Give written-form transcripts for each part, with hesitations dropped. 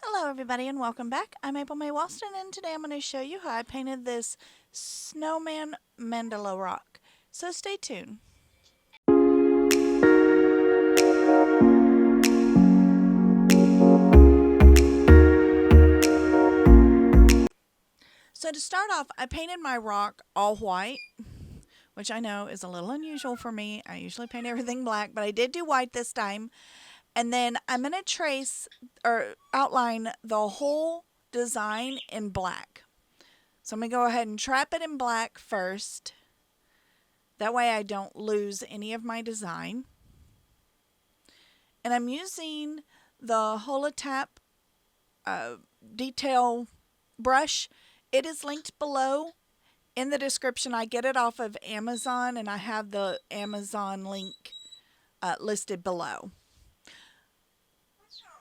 Hello everybody and welcome back. I'm April May Walston and today I'm going to show you how I painted this Snowman Mandala rock. So stay tuned. So to start off, I painted my rock all white, which I know is a little unusual for me. I usually paint everything black, but I did do white this time. And then I'm going to trace or outline the whole design in black. So I'm going to go ahead and trap it in black first. That way I don't lose any of my design. And I'm using the Holotap detail brush. It is linked below in the description. I get it off of Amazon and I have the Amazon link listed below.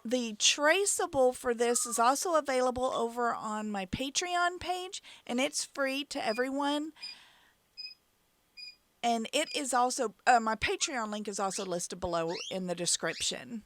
The traceable for this is also available over on my Patreon page, and it's free to everyone. And it is also, my Patreon link is also listed below in the description.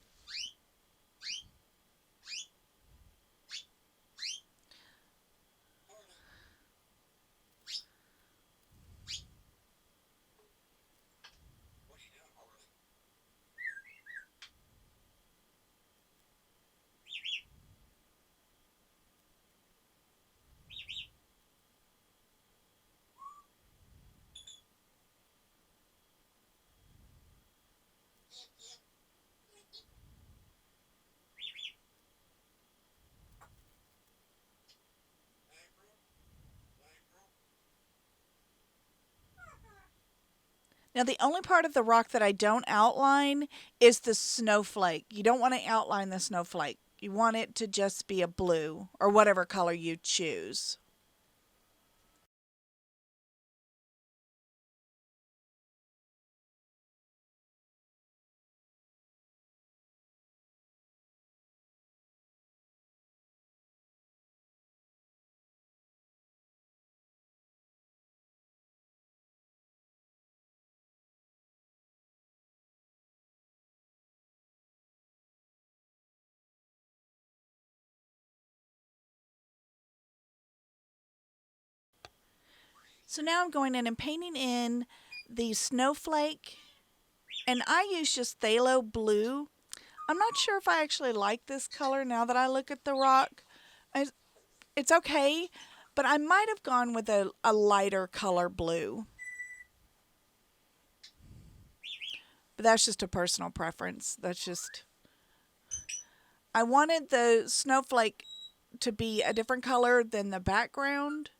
Now the only part of the rock that I don't outline is the snowflake. You don't want to outline the snowflake. You want it to just be a blue or whatever color you choose. So now I'm going in and painting in the snowflake, and I use just phthalo blue. I'm not sure if I actually like this color now that I look at the rock. It's okay, but I might have gone with a lighter color blue. But that's just a personal preference. I wanted the snowflake to be a different color than the background.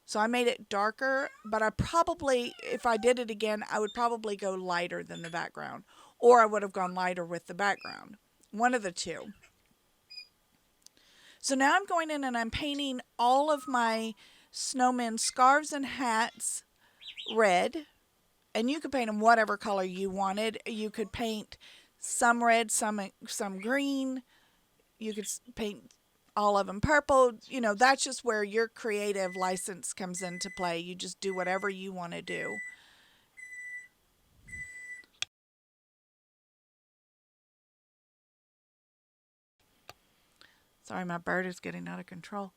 So I made it darker, but I probably, if I did it again, I would probably go lighter than the background. Or I would have gone lighter with the background. One of the two. So now I'm going in and I'm painting all of my snowman scarves and hats red. And you could paint them whatever color you wanted. You could paint some red, some green. You could paint all of them purple. You know, that's just where your creative license comes into play. You just do whatever you want to do. Sorry, my bird is getting out of control.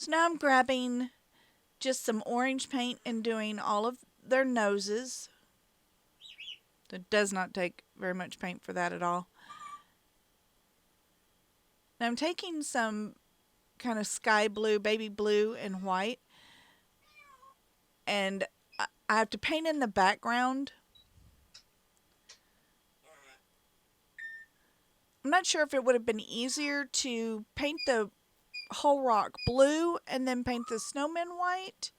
So now I'm grabbing just some orange paint and doing all of their noses. It does not take very much paint for that at all. Now I'm taking some kind of sky blue, baby blue, and white, and I have to paint in the background. I'm not sure if it would have been easier to paint the whole rock blue and then paint the snowman white,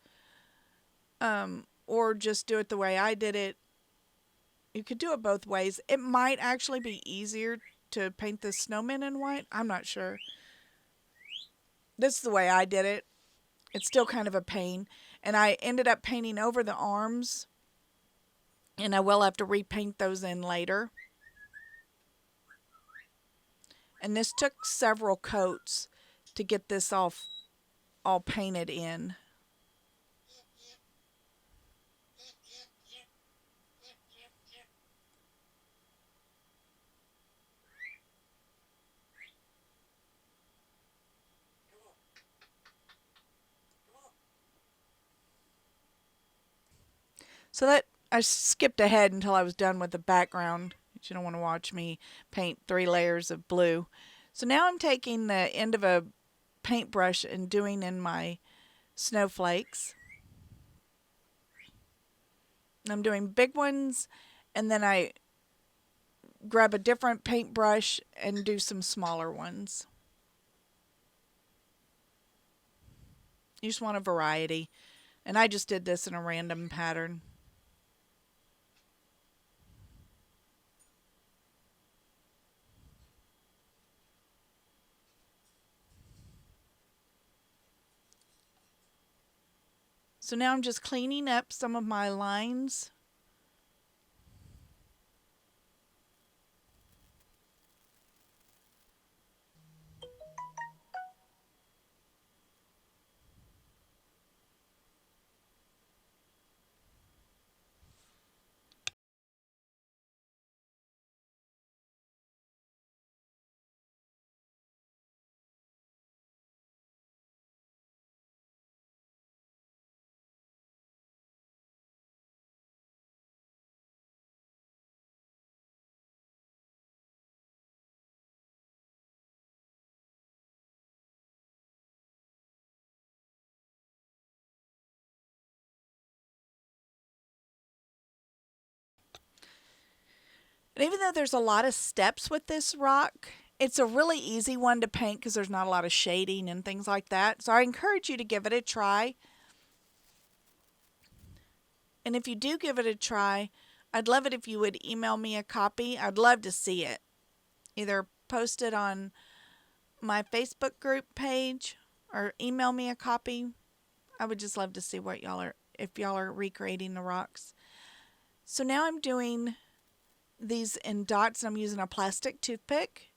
or just do it the way I did it. You could do it both ways. It might actually be easier to paint the snowman in white. I'm not sure. This is the way I did it. It's still kind of a pain. And I ended up painting over the arms. And I will have to repaint those in later. And this took several coats to get this all painted in. So that I skipped ahead until I was done with the background. You don't want to watch me paint 3 layers of blue. So now I'm taking the end of a paintbrush and doing in my snowflakes. I'm doing big ones, and then I grab a different paintbrush and do some smaller ones. You just want a variety. And I just did this in a random pattern. So now I'm just cleaning up some of my lines. And even though there's a lot of steps with this rock, it's a really easy one to paint because there's not a lot of shading and things like that. So I encourage you to give it a try. And if you do give it a try, I'd love it if you would email me a copy. I'd love to see it. Either post it on my Facebook group page or email me a copy. I would just love to see what if y'all are recreating the rocks. So now I'm doing these in dots, and I'm using a plastic toothpick.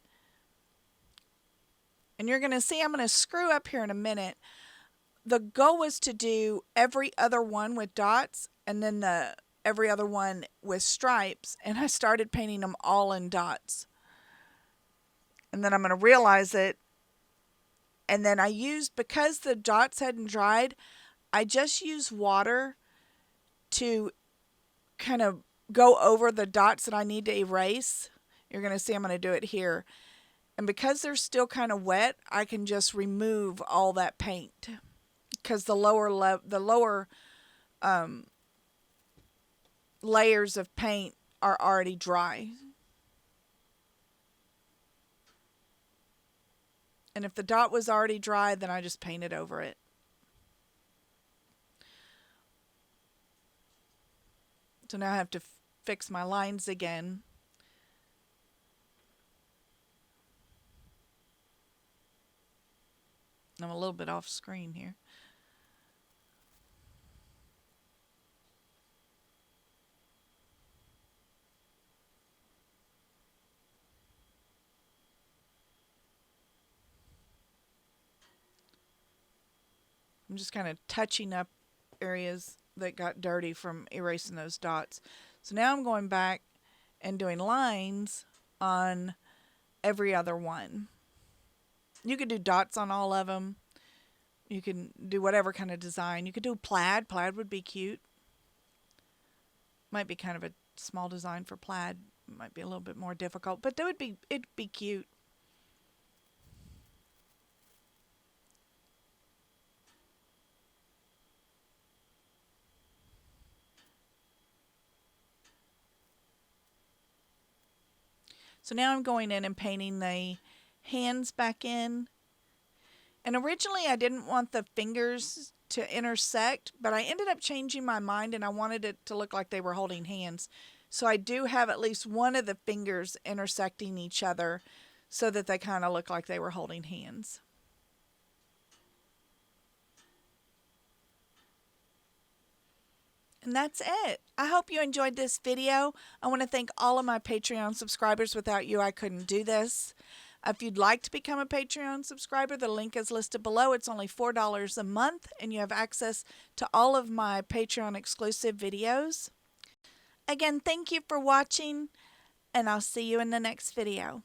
And you're going to see I'm going to screw up here in a minute. The goal was to do every other one with dots and then every other one with stripes. And I started painting them all in dots. And then I'm going to realize it. And then because the dots hadn't dried, I just used water to kind of go over the dots that I need to erase. You're going to see I'm going to do it here. And because they're still kind of wet, I can just remove all that paint because the lower layers of paint are already dry. And if the dot was already dry, then I just painted over it. So now I have to fix my lines again. I'm a little bit off screen here. I'm just kind of touching up areas that got dirty from erasing those dots. So now I'm going back and doing lines on every other one. You could do dots on all of them. You can do whatever kind of design. You could do plaid. Plaid would be cute. Might be kind of a small design for plaid. Might be a little bit more difficult, but it'd be cute. So now I'm going in and painting the hands back in. And originally I didn't want the fingers to intersect, but I ended up changing my mind and I wanted it to look like they were holding hands. So I do have at least one of the fingers intersecting each other so that they kind of look like they were holding hands. And that's it. I hope you enjoyed this video. I want to thank all of my Patreon subscribers. Without you, I couldn't do this. If you'd like to become a Patreon subscriber, the link is listed below. It's only $4 a month, and you have access to all of my Patreon exclusive videos. Again, thank you for watching, and I'll see you in the next video.